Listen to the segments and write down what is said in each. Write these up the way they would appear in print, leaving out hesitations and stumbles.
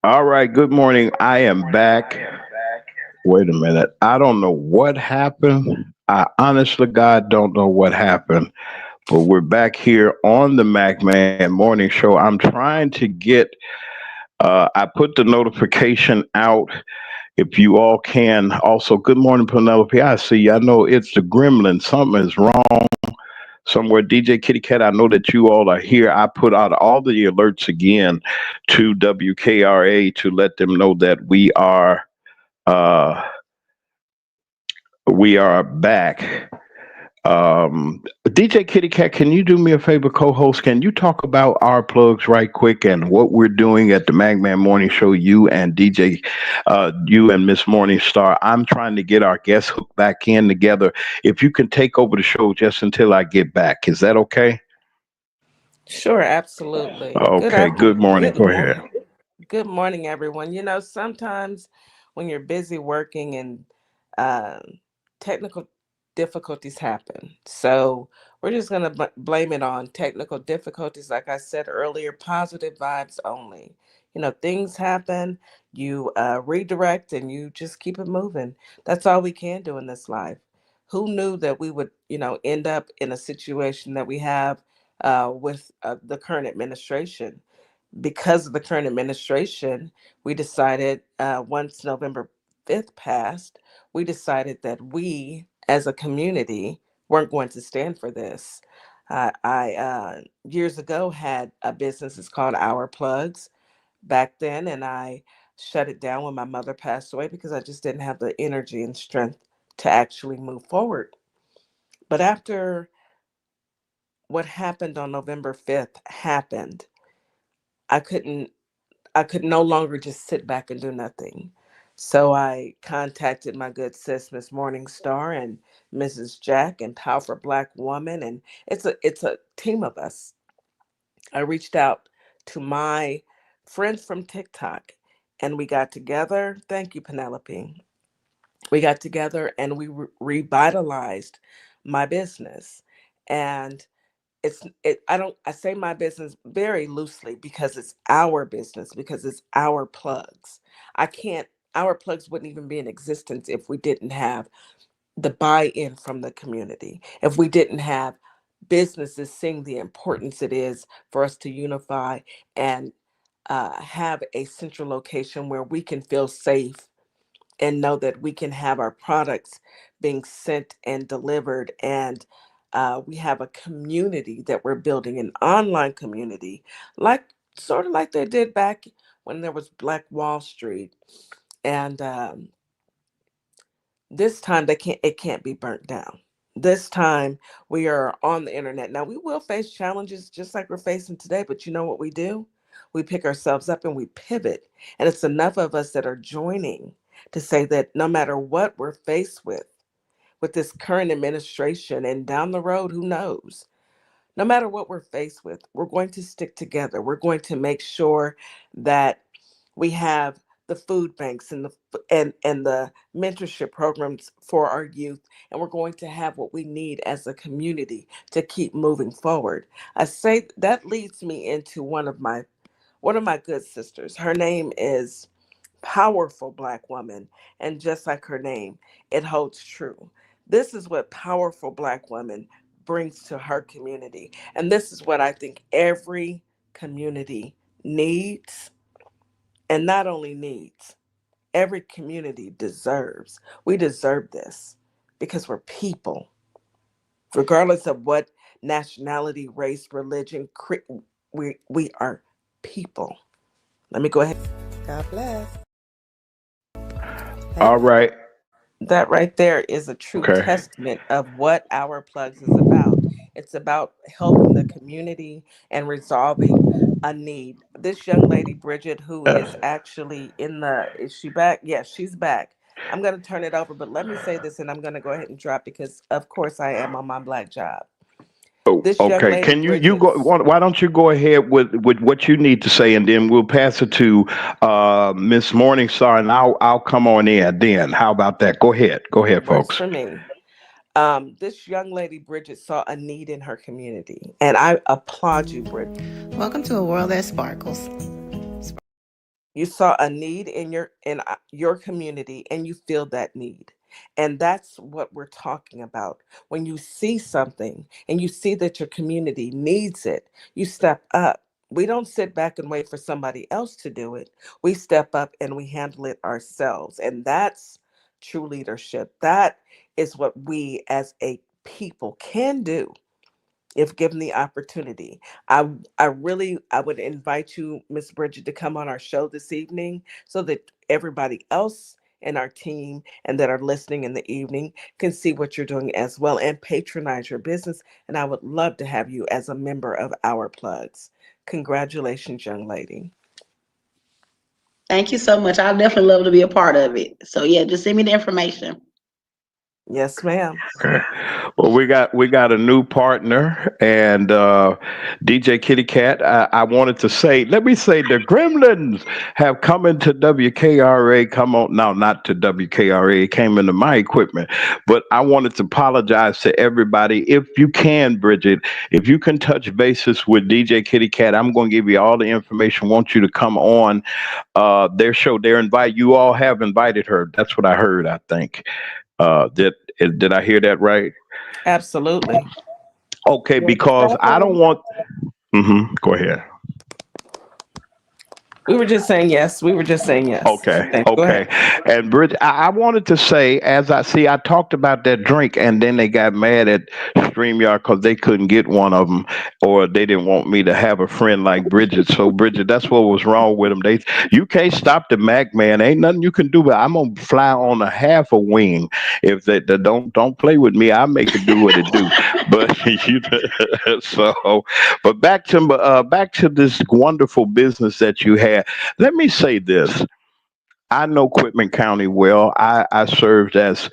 All right, good morning. I am back. Wait a minute. I don't know what happened. I honestly, God, don't know what happened. But we're back here on the Mac Man Morning Show. I'm trying to get, I put the notification out. If you all can also, good morning, Penelope. I see you. I know it's the gremlin. Something is wrong somewhere. DJ Kitty Cat, I know that you all are here. I put out all the alerts again to WKRA to let them know that uh, we are back. DJ Kitty Cat, can you do me a favor, co-host? Can you talk about our plugs right quick and what we're doing at the Magman Morning Show? You and DJ, you and Miss Morningstar. I'm trying to get our guests hooked back in together. If you can take over the show just until I get back, is that okay? Sure, absolutely. Okay. Good morning. Go ahead. Good morning, everyone. Sometimes when you're busy working and uh, technical difficulties happen. So we're just going to blame it on technical difficulties. Like I said earlier, positive vibes only. Things happen, you redirect and you just keep it moving. That's all we can do in this life. Who knew that we would, end up in a situation that we have with the current administration? Because of the current administration, we decided once November 5th passed, we decided that we as a community weren't going to stand for this. I years ago had a business, it's called Our Plugs back then, and I shut it down when my mother passed away because I just didn't have the energy and strength to actually move forward. But after what happened on November 5th happened, I couldn't I could no longer just sit back and do nothing. So I contacted my good sis, Miss Morningstar and Mrs. Jack and Powerful Black Woman, and it's a team of us. I reached out to my friends from TikTok, and we got together. Thank you, Penelope. We got together and we revitalized my business, and I say my business very loosely because it's our business, because it's our plugs. I can't Our plugs wouldn't even be in existence if we didn't have the buy-in from the community, if we didn't have businesses seeing the importance it is for us to unify and have a central location where we can feel safe and know that we can have our products being sent and delivered. And we have a community that we're building, an online community, like sort of like they did back when there was Black Wall Street. And this time it can't be burnt down. This time we are on the internet. Now we will face challenges just like we're facing today, but you know what we do? We pick ourselves up and we pivot. And it's enough of us that are joining to say that no matter what we're faced with this current administration and down the road, who knows? No matter what we're faced with, we're going to stick together. We're going to make sure that we have the food banks and the mentorship programs for our youth, and we're going to have what we need as a community to keep moving forward. I say that leads me into one of my good sisters. Her name is Powerful Black Woman, and just like her name, it holds true. This is what Powerful Black Woman brings to her community. And this is what I think every community needs, and not only needs, every community deserves. We deserve this because we're people, regardless of what nationality, race, religion, we are people. Let me go ahead. God bless. All Hey, right. that right there is a true Okay. testament of what our plugs is about. It's about helping the community and resolving a need. This young lady, Bridget, who is actually is she back? Yes, she's back. I'm going to turn it over, but let me say this and I'm going to go ahead and drop because, of course, I am on my black job. Oh, This young okay. lady, Can you Bridget, go? Why don't you go ahead with what you need to say, and then we'll pass it to Miss Morningstar, and I'll come on in. Then how about that? Go ahead, works folks. for me. This young lady, Bridget, saw a need in her community, and I applaud you, Bridget. Welcome to a world that sparkles. You saw a need in your community and you feel that need. And that's what we're talking about. When you see something and you see that your community needs it, you step up. We don't sit back and wait for somebody else to do it. We step up and we handle it ourselves. And that's true leadership. That is what we as a people can do if given the opportunity. I would invite you, Miss Bridget, to come on our show this evening so that everybody else in our team and that are listening in the evening can see what you're doing as well and patronize your business. And I would love to have you as a member of our plugs. Congratulations, young lady. Thank you so much. I'd definitely love to be a part of it. So yeah, just send me the information. Yes, ma'am. Okay. Well, we got a new partner, and DJ Kitty Cat. I wanted to say, let me say, the Gremlins have come into WKRA. Come on, no, not to WKRA. It came into my equipment, but I wanted to apologize to everybody. If you can, Bridget, if you can touch bases with DJ Kitty Cat, I'm going to give you all the information. Want you to come on their show. You all have invited her. That's what I heard. I think. Did I hear that right? Absolutely. Okay, You want to because start I don't though? want. Go ahead. We were just saying yes. We were just saying yes. Okay, Go okay. ahead. And Bridget, I wanted to say, as I see, I talked about that drink, and then they got mad at StreamYard because they couldn't get one of them, or they didn't want me to have a friend like Bridget. So, Bridget, that's what was wrong with them. You can't stop the Mac man. Ain't nothing you can do. But I'm gonna fly on a half a wing. If they don't play with me, I make it do what it do. But so, but back to this wonderful business that you had. Let me say this. I know Quitman County well. I served as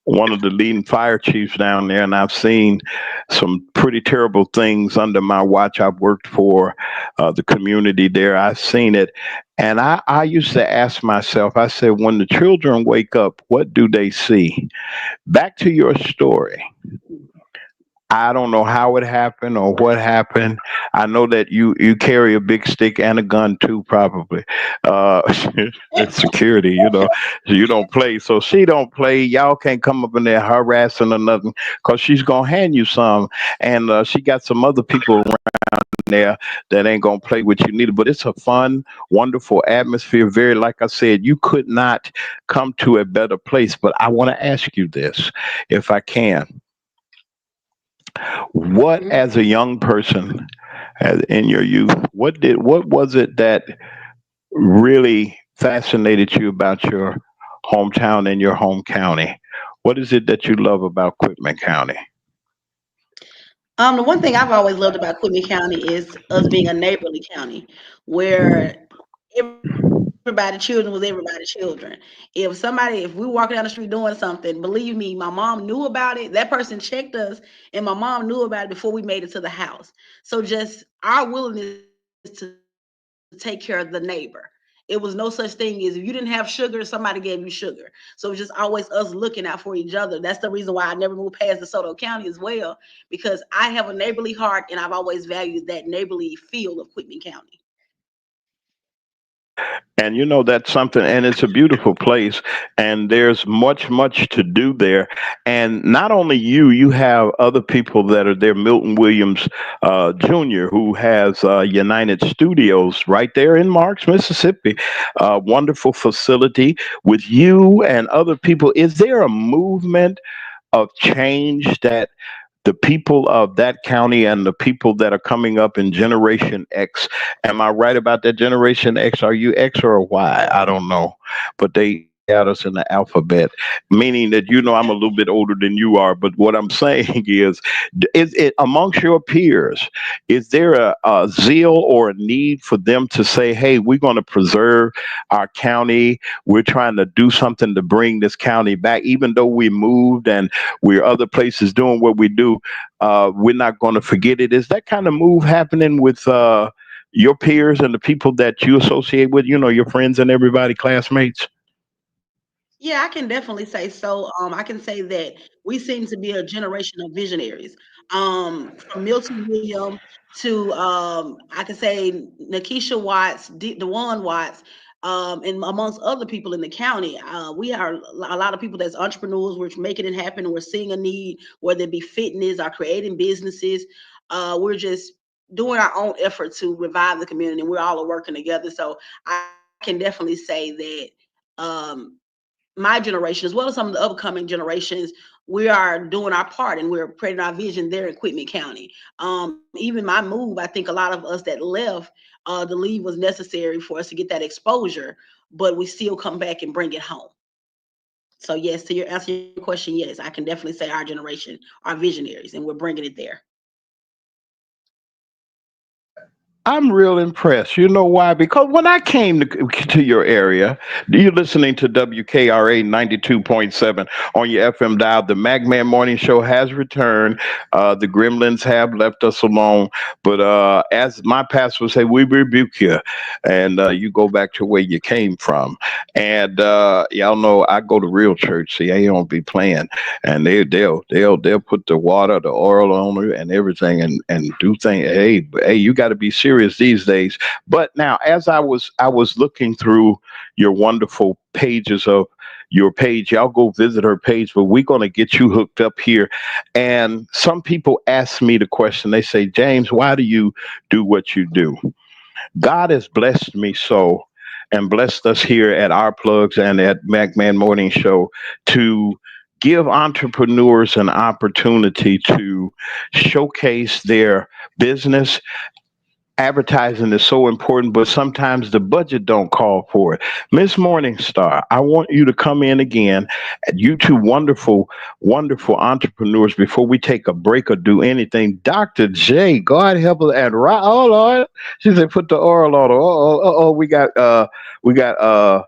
one of the leading fire chiefs down there, and I've seen some pretty terrible things under my watch. I've worked for the community there. I've seen it. And I used to ask myself, I said, when the children wake up, what do they see? Back to your story. I don't know how it happened or what happened. I know that you carry a big stick and a gun too, probably. Uh, it's security, you don't play. So she don't play. Y'all can't come up in there harassing or nothing, cause she's gonna hand you some, and she got some other people around there that ain't gonna play with you neither. But it's a fun, wonderful atmosphere. Very, like I said, you could not come to a better place. But I want to ask you this, if I can. What, Mhm. as a young person, in your youth, what was it that really fascinated you about your hometown and your home county? What is it that you love about Quitman County? The one thing I've always loved about Quitman County is us being a neighborly county where everybody children was everybody children. If we walking down the street doing something, believe me, my mom knew about it. That person checked us, and my mom knew about it before we made it to the house. So just our willingness to take care of the neighbor. It was no such thing as if you didn't have sugar, somebody gave you sugar. So it was just always us looking out for each other. That's the reason why I never moved past DeSoto County as well, because I have a neighborly heart and I've always valued that neighborly feel of Quitman County. And that's something, and it's a beautiful place, and there's much to do there. And not only you have other people that are there. Milton Williams Jr., who has United Studios right there in Marks, Mississippi. Wonderful facility with you and other people. Is there a movement of change that the people of that county and the people that are coming up in Generation X? Am I right about that? Generation X? Are you X or a Y? I don't know, but they got us in the alphabet, meaning that I'm a little bit older than you are. But what I'm saying is it amongst your peers? Is there a zeal or a need for them to say, "Hey, we're going to preserve our county. We're trying to do something to bring this county back, even though we moved and we're other places doing what we do. We're not going to forget it." Is that kind of move happening with your peers and the people that you associate with? Your friends and everybody, classmates. Yeah, I can definitely say so. I can say that we seem to be a generation of visionaries. From Milton Williams to I can say Nakisha Watts, Dewan Watts, and amongst other people in the county. We are a lot of people that's entrepreneurs. We're making it happen. We're seeing a need, whether it be fitness or creating businesses. We're just doing our own effort to revive the community. And we're all working together. So I can definitely say that. Um, my generation, as well as some of the upcoming generations, we are doing our part and we're creating our vision there in Quitman County. Even my move, I think a lot of us that left, the leave was necessary for us to get that exposure, but we still come back and bring it home. So yes, to your answer your question, yes, I can definitely say our generation are visionaries and we're bringing it there. I'm real impressed. You know why? Because when I came to your area, you listening to WKRA 92.7 on your FM dial. The Magman Morning Show has returned. The Gremlins have left us alone. But as my pastor would say, we rebuke you, and you go back to where you came from. And y'all know I go to real church. See, they don't be playing, and they'll put the water, the oil on it, and everything, and do things. Hey, you got to be serious these days. But now, as I was looking through your wonderful pages of your page, y'all go visit her page. But we're gonna get you hooked up here. And some people ask me the question. They say, James, why do you do what you do? God has blessed me so, and blessed us here at Our Plugs and at Macman Morning Show to give entrepreneurs an opportunity to showcase their business. Advertising is so important, but sometimes the budget don't call for it. Miss Morningstar, I want you to come in again. You two wonderful entrepreneurs. Before we take a break or do anything, Dr. J, God help us, and oh Lord, she said put the oil on her. We got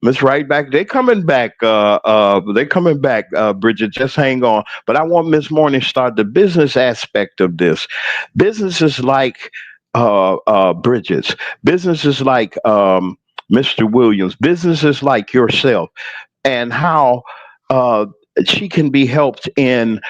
Miss Right back. They coming back. They coming back. Bridget, just hang on. But I want Miss Morningstar, the business aspect of this. Businesses like Bridget's. Businesses like Mr. Williams. Businesses like yourself, and how uh, she can be helped in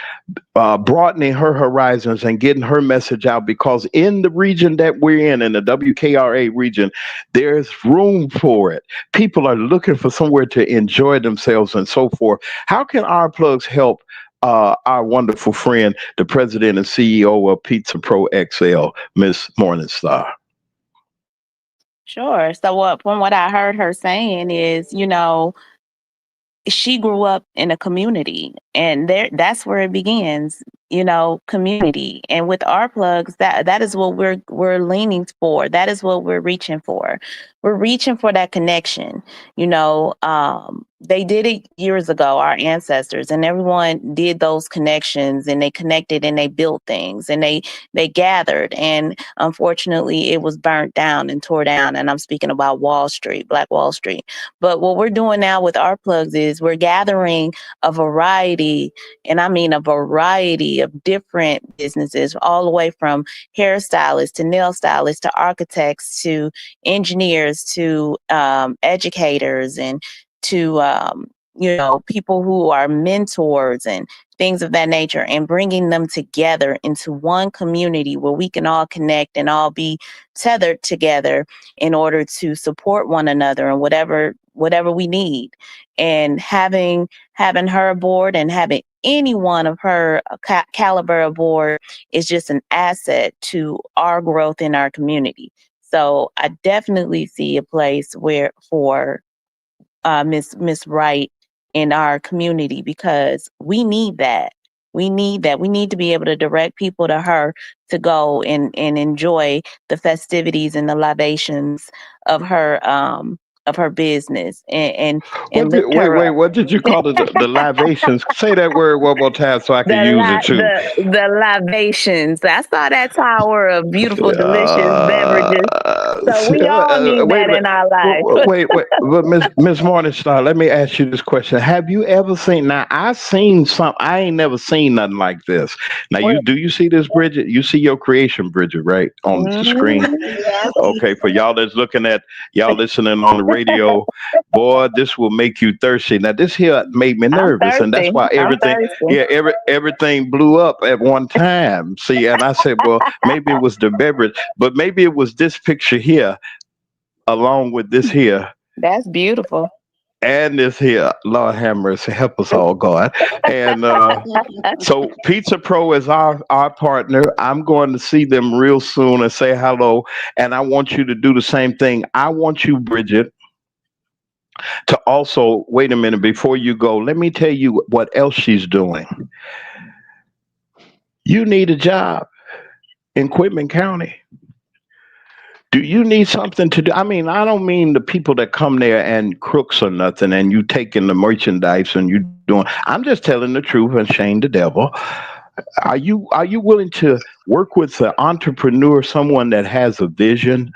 broadening her horizons and getting her message out, because in the region that we're in the WKRA region, there's room for it. People are looking for somewhere to enjoy themselves and so forth. How can our plugs help our wonderful friend, the president and CEO of Pizza Pro XL, Miss Morningstar? Sure. So what from what I heard her saying is, she grew up in a community, and that's where it begins, community. And with our plugs, that is what we're leaning for. That is what we're reaching for. We're reaching for that connection. They did it years ago, our ancestors, and everyone did those connections, and they connected and they built things, and they gathered, and unfortunately it was burnt down and tore down. And I'm speaking about Wall Street, Black Wall Street. But what we're doing now with our plugs is we're gathering a variety, and I mean a variety of different businesses, all the way from hairstylists to nail stylists to architects to engineers to educators and to people who are mentors and things of that nature, and bringing them together into one community where we can all connect and all be tethered together in order to support one another and whatever we need. And having her aboard and having anyone of her caliber aboard is just an asset to our growth in our community. So I definitely see a place where for Miss Wright in our community, because we need that. We need that. We need to be able to direct people to her to go and enjoy the festivities and the libations of her business, and lift her Wait, up. what did you call it? The libations? Say that word one more time so I can use it too. The libations. I saw that tower of beautiful, delicious beverages. So we all need Wait a that minute. in our life. Wait. But Miss Morningstar, let me ask you this question: have you ever seen? Now, I seen some. I ain't never seen nothing like this. Now, do you see this, Bridget? You see your creation, Bridget, right on the screen? Mhm. Yeah, I see. Okay, for y'all that's looking at y'all listening on the radio, boy, this will make you thirsty. Now, this here made me I'm nervous, and that's thirsty. why I'm everything, thirsty. yeah, everything blew up at one time. See, and I said, well, maybe it was the beverage, but maybe it was this picture here, along with this here. That's beautiful. And this here, Lord have mercy, help us all, God. And so Pizza Pro is our partner. I'm going to see them real soon and say hello. And I want you to do the same thing. I want you, Bridget, to also wait a minute before you go. Let me tell you what else she's doing. You need a job in Quitman County. Do you need something to do? I mean, I don't mean the people that come there and crooks or nothing, and you taking the merchandise and you doing. I'm just telling the truth and shame the devil. Are you willing to work with an entrepreneur, someone that has a vision,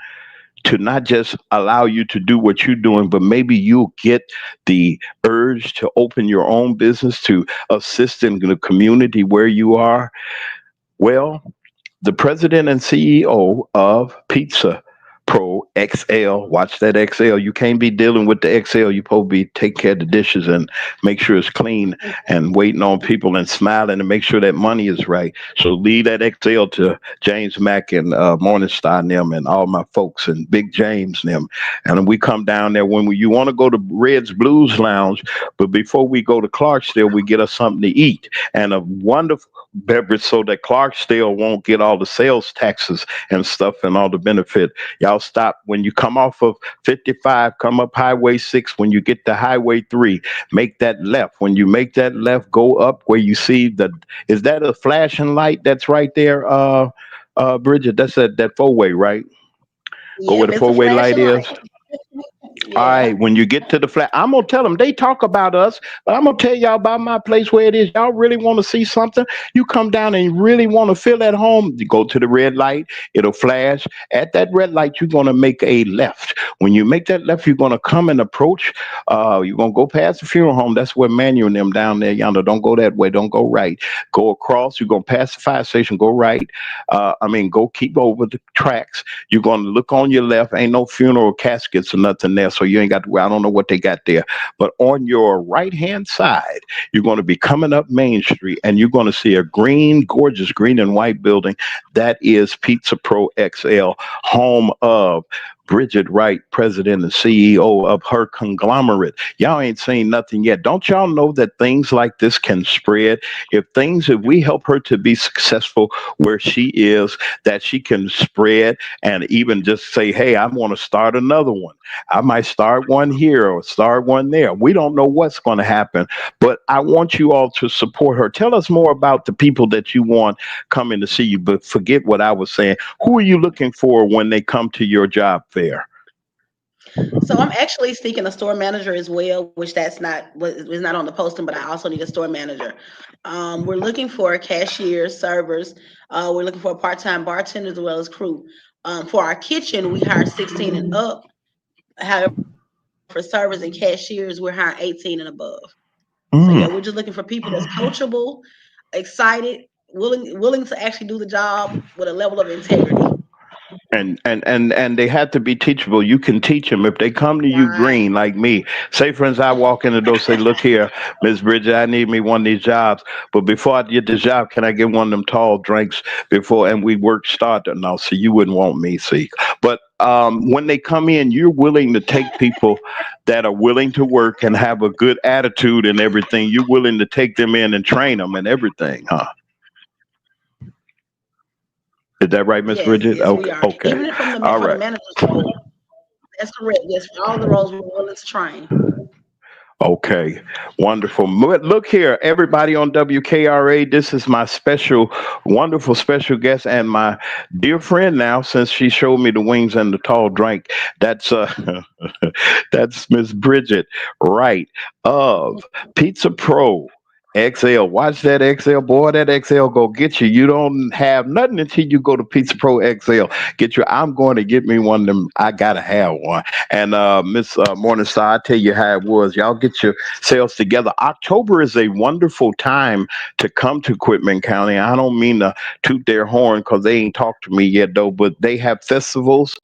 to not just allow you to do what you're doing, but maybe you'll get the urge to open your own business to assist in the community where you are? Well, the president and CEO of Pizza Pro XL. Watch that XL. You can't be dealing with the XL. You supposed to be taking care of the dishes and make sure it's clean and waiting on people and smiling and make sure that money is right. So leave that XL to James Mack and Morningstar and them and all my folks and Big James and them. And we come down there you want to go to Red's Blues Lounge, but before we go to Clarksdale, we get us something to eat and a wonderful beverage so that Clarksdale won't get all the sales taxes and stuff and all the benefit. Y'all stop when you come off of 55, come up Highway 6. When you get to Highway 3, make that left. When you make that left, go up where you see is that a flashing light that's right there, Bridget? That's that four-way, right? Go where Yep, the it's a four-way light flashing is. light. All Yeah. right, when you get to the flat, I'm gonna tell them they talk about us, but I'm gonna tell y'all about my place where it is. Y'all really want to see something? You come down and you really want to feel at home. You go to the red light, it'll flash. At that red light, you're gonna make a left. When you make that left, you're gonna come and approach. You're gonna go past the funeral home. That's where Manuel and them down there yonder. Don't go that way. Don't go right. Go across. You're gonna pass the fire station. Go right. Go keep over the tracks. You're gonna look on your left. Ain't no funeral caskets or nothing there, so you ain't got to. I don't know what they got there, but on your right hand side, you're going to be coming up Main Street, and you're going to see a gorgeous green and white building. That is Pizza Pro XL, home of Bridget Wright, president and CEO of her conglomerate. Y'all ain't seen nothing yet. Don't y'all know that things like this can spread? If we help her to be successful where she is, that she can spread and even just say, hey, I want to start another one. I might start one here or start one there. We don't know what's going to happen, but I want you all to support her. Tell us more about the people that you want coming to see you, but forget what I was saying. Who are you looking for when they come to your job fair? So I'm actually seeking a store manager as well, which that's not what is not on the posting, but I also need a store manager. We're looking for cashiers, servers. We're looking for part-time bartenders as well as crew. For our kitchen, we hire 16 and up. However, for servers and cashiers, we're hiring 18 and above. So yeah, we're just Mm. looking for people that's coachable, excited, willing to actually do the job with a level of integrity. And they have to be teachable. You can teach them if they come to you Right. green like me. Say, for instance, I walk in the door, say, "Look here, Miss Bridget, I need me one of these jobs, but before I get this job, can I get one of them tall drinks before?" And we work start. No, see, you wouldn't want me, see. But when they come in, you're willing to take people that are willing to work and have a good attitude and everything. You're willing to take them in and train them and everything, huh? Is that right, Miss Yes, Bridget? yes, we Okay, are. okay, Even from the all for the right. manager's role, that's correct. Yes, for all the roles we're willing to train. Okay, wonderful. Look here, everybody on WKRA. This is my special, wonderful special guest and my dear friend now, since she showed me the wings and the tall drink. That's that's Miss Bridget Wright of Pizza Pro XL. Watch that XL, boy. That XL go get you. You don't have nothing until you go to Pizza Pro XL. Get you. I'm going to get me one of them. I gotta have one. And Miss Morningstar, I tell you how it was. Y'all get your sales together. October is a wonderful time to come to Quitman County. I don't mean to toot their horn because they ain't talked to me yet, though, but they have festivals.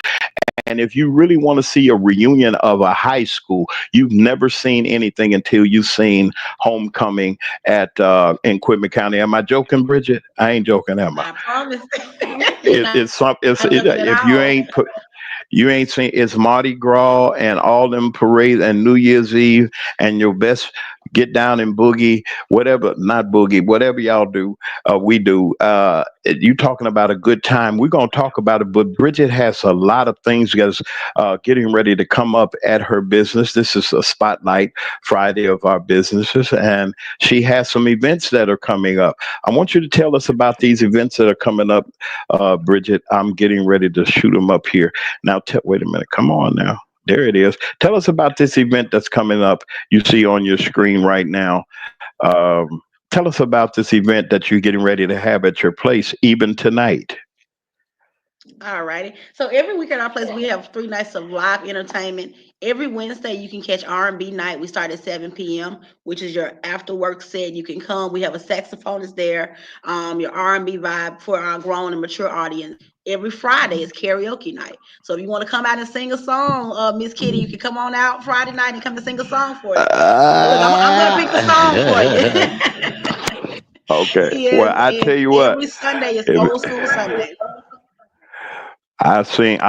And if you really want to see a reunion of a high school, you've never seen anything until you've seen homecoming at in Quitman County. Am I joking, Bridget? I ain't joking, am I? I promise. You're It, not it's some. joking at If you all. ain't put you ain't seen it's Mardi Gras and all them parades and New Year's Eve and your best get down and boogie, whatever, not boogie, whatever y'all do, we do. You talking about a good time. We're gonna talk about it, but Bridget has a lot of things that's getting ready to come up at her business. This is a spotlight Friday of our businesses, and she has some events that are coming up. I want you to tell us about these events that are coming up, Bridget. I'm getting ready to shoot them up here. Now, wait a minute. Come on now. There it is. Tell us about this event that's coming up. You see on your screen right now. Tell us about this event that you're getting ready to have at your place, even tonight. All righty. So every week at our place, we have 3 nights of live entertainment. Every Wednesday, you can catch R&B night. We start at 7 p.m., which is your after work set. You can come. We have a saxophonist there. Your R&B vibe for our grown and mature audience. Every Friday is karaoke night. So if you want to come out and sing a song, Miss Kitty, you can come on out Friday night and come and sing a song for us. Look, I'm gonna pick the song for you. Okay. Yes, Well, I and tell you what. every Sunday is If, old school Sunday. I sing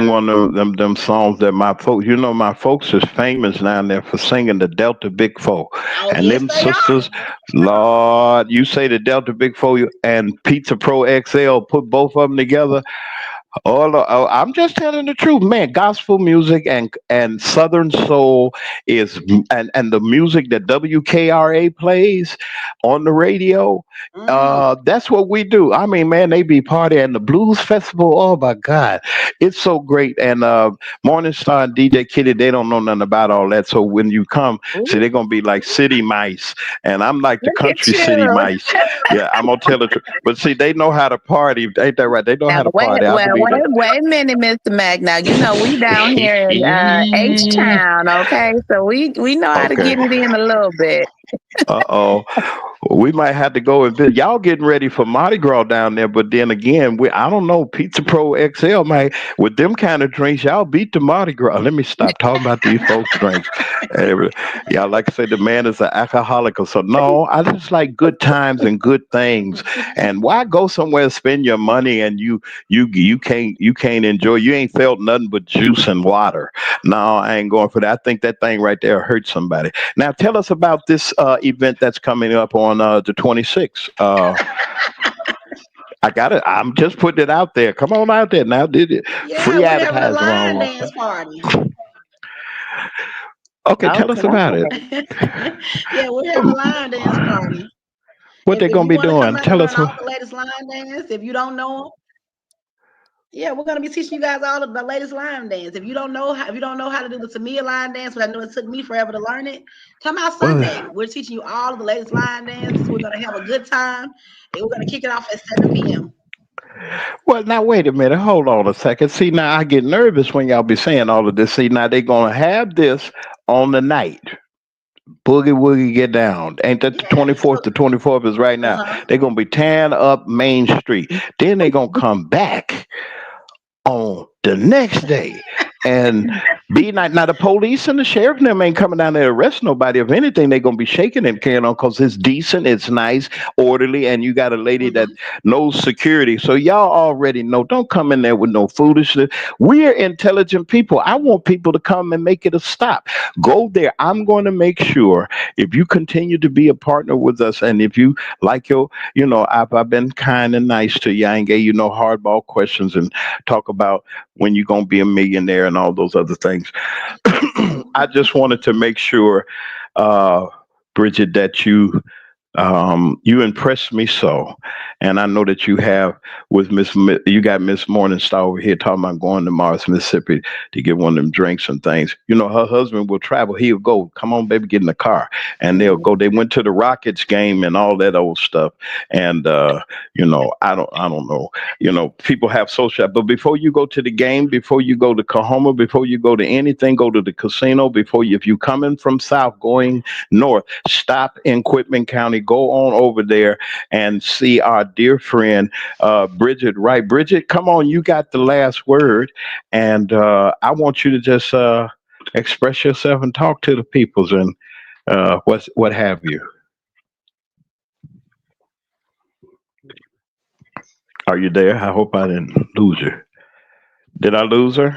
one of them songs that my folks, my folks is famous down there for singing the Delta Big Four. Oh, And yes, them they are. sisters, Lord, you say the Delta Big Four and Pizza Pro XL, put both of them together. Oh, I'm just telling the truth, man. Gospel music and Southern soul is, and the music that WKRA plays on the radio. Mm. That's what we do. I mean, man, they be partying the blues festival. Oh my God, it's so great. And Morning Star and DJ Kitty, they don't know nothing about all that. So when you come, see, Ooh, they're gonna be like city mice, and I'm like the look at country city you. mice. Yeah, I'm gonna tell the truth. But see, they know how to party. Ain't that right? They know Now how to wait, party. I well, believe that. wait a minute, Mr. Mac. Now you know we down here in H Town, okay? So we know how to Okay. get it in a little bit. Uh-oh. We might have to go and visit. Y'all getting ready for Mardi Gras down there, but then again, I don't know. Pizza Pro XL, man, with them kind of drinks, y'all beat the Mardi Gras. Let me stop talking about these folks' drinks. And y'all like to say the man is an alcoholic or so. No, I just like good times and good things. And why go somewhere and spend your money and you can't enjoy? You ain't felt nothing but juice and water. No, I ain't going for that. I think that thing right there hurt somebody. Now, tell us about this event that's coming up on the 26th. I got it. I'm just putting it out there. Come on out there now. Did it? Yeah, Free we're having a advertising line almost. dance party. Okay, tell us about it. Okay. Yeah, we're having a Um, line dance party. What If, they if gonna you be want to come doing? out and Tell learn us. all the latest line dance, if you don't know 'em, yeah, we're gonna be teaching you guys all of the latest line dance. If you don't know how to do the Tamia line dance, but I know it took me forever to learn it, come out Sunday. Well, We're teaching you all of the latest line dances. We're gonna have a good time, and we're gonna kick it off at 7 p.m. well, now wait a minute. Hold on a second. See, now I get nervous when y'all be saying all of this. See, now they gonna have this on the night. Boogie Woogie Get Down. Ain't that the Yeah. 24th? The 24th is right now. Uh-huh. They're going to be tearing up Main Street. Then they're going to come back on the next day. And be not now the police and the sheriff and them ain't coming down there to arrest nobody. If anything, they're gonna be shaking and carrying on because it's decent, it's nice, orderly, and you got a lady that Mhm. knows security. So y'all already know. Don't come in there with no foolishness. We're intelligent people. I want people to come and make it a stop. Go there. I'm going to make sure if you continue to be a partner with us, and if you like your, I've been kind and nice to you. I ain't gave you no hardball questions and talk about when you're going to be a millionaire and all those other things. I just wanted to make sure, uh, Bridget, that you impressed me so, and I know that you have with You got Miss Morningstar over here talking about going to Mars, Mississippi to get one of them drinks and things. Her husband will travel. He'll go. Come on, baby, get in the car, and they'll go. Mhm. They went to the Rockets game and all that old stuff. And I don't know. People have social. But before you go to the game, before you go to Kahoma, before you go to anything, go to the casino. If you coming from south going north, stop in Quitman County, go on over there and see our dear friend Bridget Wright. Bridget, come on, you got the last word, and I want you to just express yourself and talk to the peoples and what have you. Are you there? I hope I didn't lose you. Did I lose her?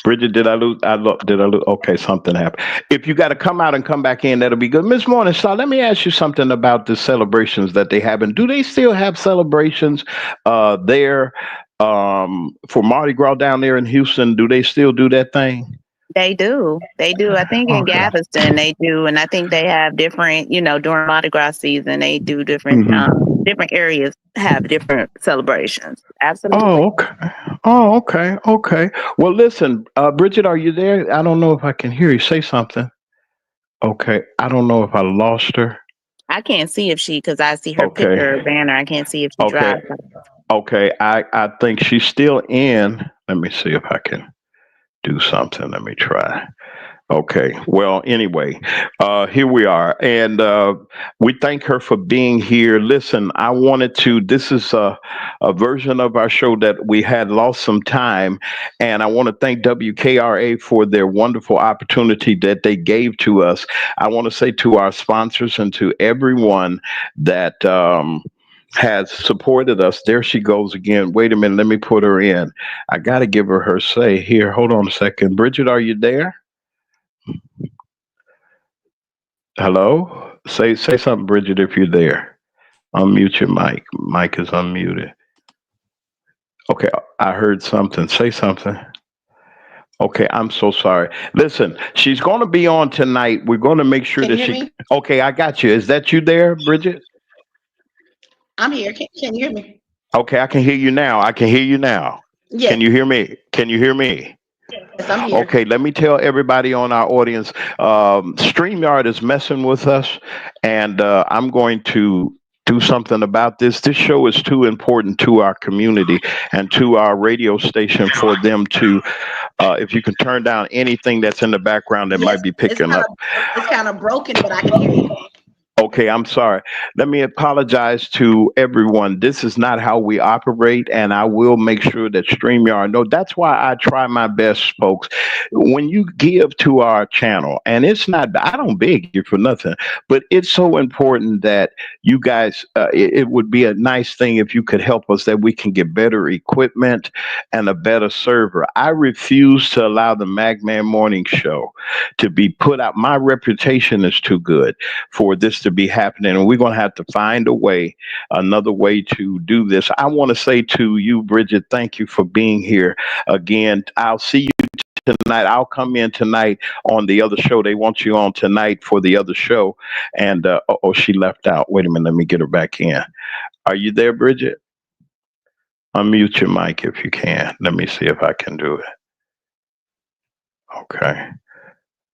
Bridget, did I lose? Did I lose? Okay, something happened. If you got to come out and come back in, that'll be good. Miss Morningstar, let me ask you something about the celebrations that they have. And do they still have celebrations there for Mardi Gras down there in Houston? Do they still do that thing? They do. They do. I think in Okay. Galveston they do, and I think they have different. During Mardi Gras season, they do Hmm. different areas have different celebrations. Oh, Absolutely. okay. Oh, okay. Okay. Well, listen, Bridget, are you there? I don't know if I can hear you. Say something. Okay. I don't know if I lost her. I can't see if she because I see her Okay. picture banner. I can't see if she Okay. drives. Okay. I think she's still in. Let me see if I can do something. Let me try. Okay. Well, anyway, here we are. And we thank her for being here. Listen, I wanted to, this is a version of our show that we had lost some time. And I want to thank WKRA for their wonderful opportunity that they gave to us. I want to say to our sponsors and to everyone that, has supported us. There she goes again. Wait a minute. Let me put her in. I got to give her say here. Hold on a second. Bridget, are you there? Hello? Say something, Bridget, if you're there. Unmute your mic. Mic is unmuted. Okay, I heard something. Say something. Okay, I'm so sorry. Listen, she's going to be on tonight. We're going to make sure Can that you hear she. me? Okay, I got you. Is that you there, Bridget? I'm here. Can you hear me? Okay, I can hear you now. I can hear you now. Can Yes. you hear me? Can you hear me? Yes, I'm here. Okay, let me tell everybody on our audience, StreamYard is messing with us, and I'm going to do something about this. This show is too important to our community and to our radio station for them to, if you can turn down anything that's in the background that Yes, might be picking up. it's kind of broken, but I can hear you. Okay, I'm sorry. Let me apologize to everyone. This is not how we operate, and I will make sure that StreamYard know. That's why I try my best, folks. When you give to our channel, and it's not, I don't beg you for nothing, but it's so important that you guys, it would be a nice thing if you could help us that we can get better equipment and a better server. I refuse to allow the Magman Morning Show to be put out. My reputation is too good for this to be happening. And we're going to have to find a way, another way to do this. I want to say to you, Bridget, thank you for being here again. I'll see you tonight. I'll come in tonight on the other show. They want you on tonight for the other show. And, oh, she left out. Wait a minute. Let me get her back in. Are you there, Bridget? Unmute your mic if you can. Let me see if I can do it. Okay.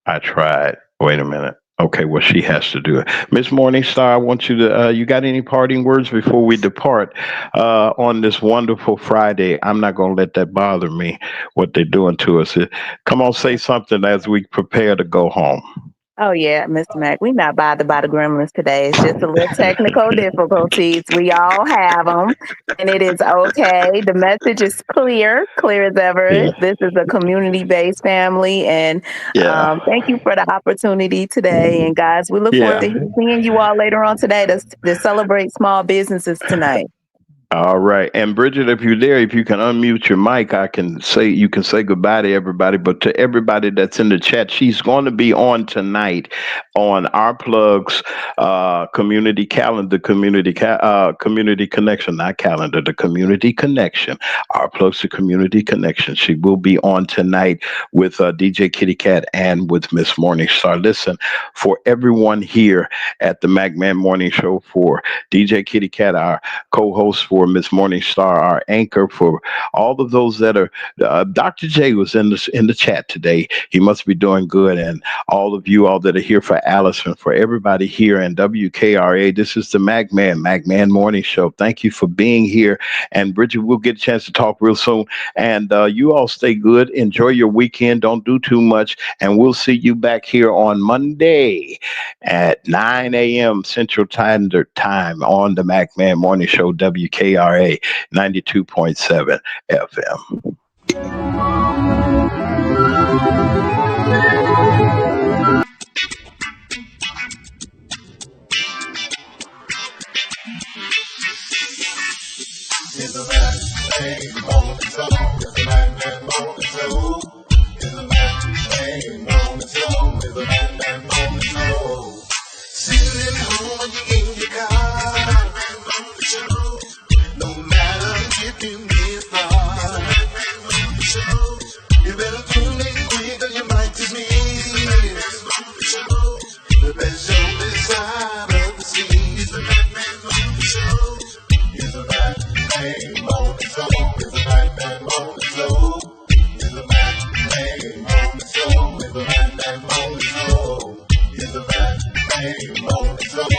I tried. Wait a minute. Okay, well, she has to do it. Miss Morningstar, I want you to, you got any parting words before we depart on this wonderful Friday? I'm not going to let that bother me, what they're doing to us. Come on, say something as we prepare to go home. Oh yeah, Mr. Mac, we not bothered by the gremlins today. It's just a little technical difficulties. We all have them, and it is okay. The message is clear, clear as ever. Yeah. This is a community-based family, and Yeah. thank you for the opportunity today. And guys, we look forward Yeah. to seeing you all later on today to celebrate small businesses tonight. All right. And Bridget, if you're there, if you can unmute your mic, I can say you can say goodbye to everybody. But to everybody that's in the chat, she's going to be on tonight on our plugs community calendar, community connection, not calendar, the community connection. Our plugs to community connection. She will be on tonight with DJ Kitty Cat and with Miss Morningstar. Listen, for everyone here at the MacMan Morning Show, for DJ Kitty Cat, our co-host, for Miss Morningstar, our anchor, for all of those that are. Dr. J was in the chat today. He must be doing good, and all of you all that are here, for Allison, for everybody here in WKRA. This is the MacMan Morning Show. Thank you for being here, and Bridget, we'll get a chance to talk real soon. And you all stay good. Enjoy your weekend. Don't do too much, and we'll see you back here on Monday at 9 a.m. Central Standard Time on the MacMan Morning Show, WKRA 92.7 FM. It's a man named Morning Show. It's a man named Morning Show. It's a man named Morning Show. It's a man named Morning Show. Sitting home when you in your car. No matter if you miss far. You better tune in quick or you might just miss the best show this side of the sea. It's a man named Morning Show. It's a man named Morning Show.